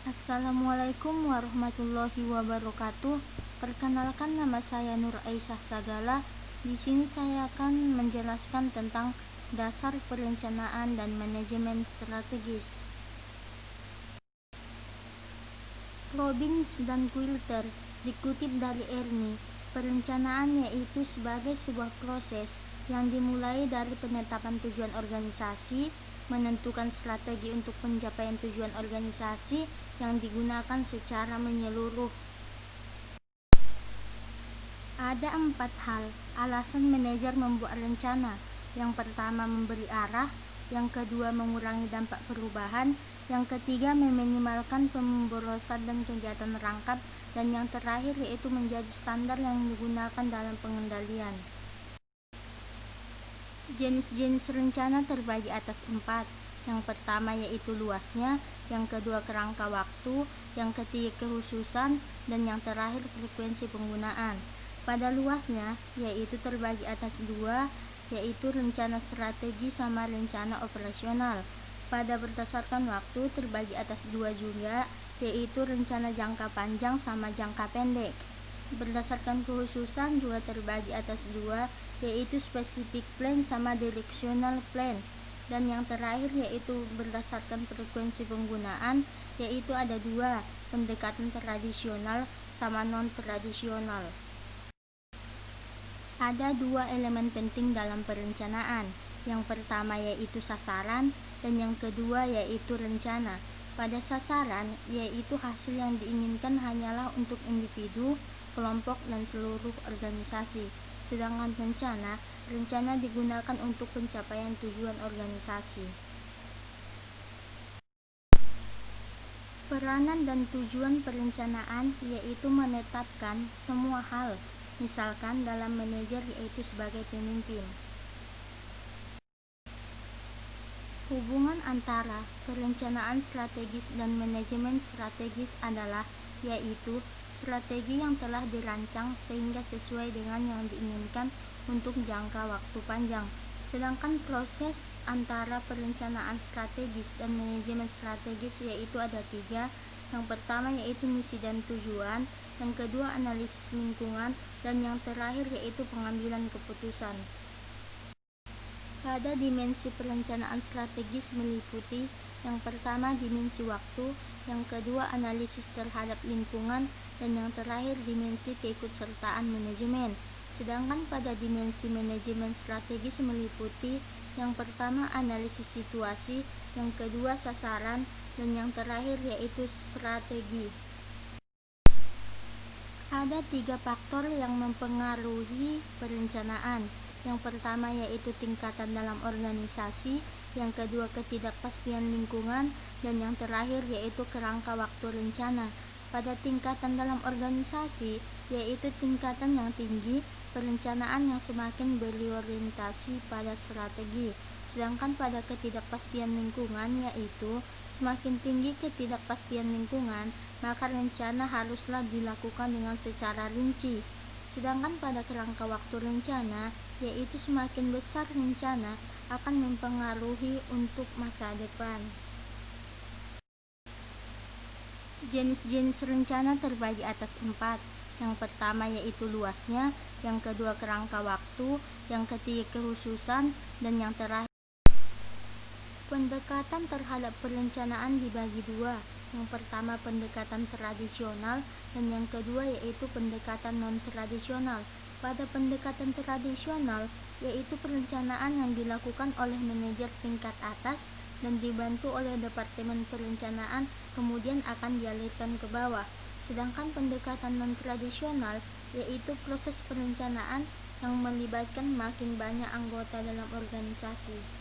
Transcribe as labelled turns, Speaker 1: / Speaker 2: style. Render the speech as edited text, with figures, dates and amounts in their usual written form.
Speaker 1: Assalamualaikum warahmatullahi wabarakatuh. Perkenalkan, nama saya Nur Aisyah Sagala. Di sini saya akan menjelaskan tentang dasar perencanaan dan manajemen strategis. Robbins dan Quilter dikutip dari Ernie, perencanaan yaitu sebagai sebuah proses yang dimulai dari penetapan tujuan organisasi, menentukan strategi untuk pencapaian tujuan organisasi yang digunakan secara menyeluruh. Ada 4 hal alasan manajer membuat rencana. Yang pertama, memberi arah. Yang kedua, mengurangi dampak perubahan. Yang ketiga, meminimalkan pemborosan dan kegiatan rangkap. Dan yang terakhir yaitu menjadi standar yang digunakan dalam pengendalian. Jenis-jenis rencana terbagi atas 4. Yang pertama yaitu luasnya, yang kedua kerangka waktu, yang ketiga kekhususan, dan yang terakhir frekuensi penggunaan. Pada luasnya yaitu terbagi atas 2, yaitu rencana strategi sama rencana operasional. Pada berdasarkan waktu terbagi atas 2 juga, yaitu rencana jangka panjang sama jangka pendek. Berdasarkan kekhususan juga terbagi atas 2, yaitu specific plan sama directional plan. Dan yang terakhir yaitu berdasarkan frekuensi penggunaan, yaitu ada 2, pendekatan tradisional sama non-tradisional. Ada 2 elemen penting dalam perencanaan. Yang pertama yaitu sasaran, dan yang kedua yaitu rencana. Pada sasaran, yaitu hasil yang diinginkan hanyalah untuk individu, kelompok, dan seluruh organisasi. Sedangkan rencana digunakan untuk pencapaian tujuan organisasi. Peranan dan tujuan perencanaan yaitu menetapkan semua hal, misalkan dalam manajer yaitu sebagai pemimpin. Hubungan antara perencanaan strategis dan manajemen strategis adalah yaitu strategi yang telah dirancang sehingga sesuai dengan yang diinginkan untuk jangka waktu panjang. Sedangkan proses antara perencanaan strategis dan manajemen strategis yaitu ada 3. Yang pertama yaitu misi dan tujuan, yang kedua analisis lingkungan, dan yang terakhir yaitu pengambilan keputusan. Pada dimensi perencanaan strategis meliputi yang pertama dimensi waktu, yang kedua analisis terhadap lingkungan, dan yang terakhir dimensi keikutsertaan manajemen. Sedangkan pada dimensi manajemen strategis meliputi yang pertama analisis situasi, yang kedua sasaran, dan yang terakhir yaitu strategi. Ada 3 faktor yang mempengaruhi perencanaan. Yang pertama yaitu tingkatan dalam organisasi, yang kedua ketidakpastian lingkungan, dan yang terakhir yaitu kerangka waktu rencana. Pada tingkatan dalam organisasi, yaitu tingkatan yang tinggi, perencanaan yang semakin berorientasi pada strategi. Sedangkan pada ketidakpastian lingkungan, yaitu semakin tinggi ketidakpastian lingkungan, maka rencana haruslah dilakukan dengan secara rinci. Sedangkan pada kerangka waktu rencana, yaitu semakin besar rencana akan mempengaruhi untuk masa depan. Jenis-jenis rencana terbagi atas 4. Yang pertama yaitu luasnya, yang kedua kerangka waktu, yang ketiga kekhususan, dan yang terakhir. Pendekatan terhadap perencanaan dibagi 2. Yang pertama pendekatan tradisional, dan yang kedua yaitu pendekatan non-tradisional. Pada pendekatan tradisional, yaitu perencanaan yang dilakukan oleh manajer tingkat atas dan dibantu oleh departemen perencanaan, kemudian akan dialirkan ke bawah. Sedangkan pendekatan non-tradisional yaitu proses perencanaan yang melibatkan makin banyak anggota dalam organisasi.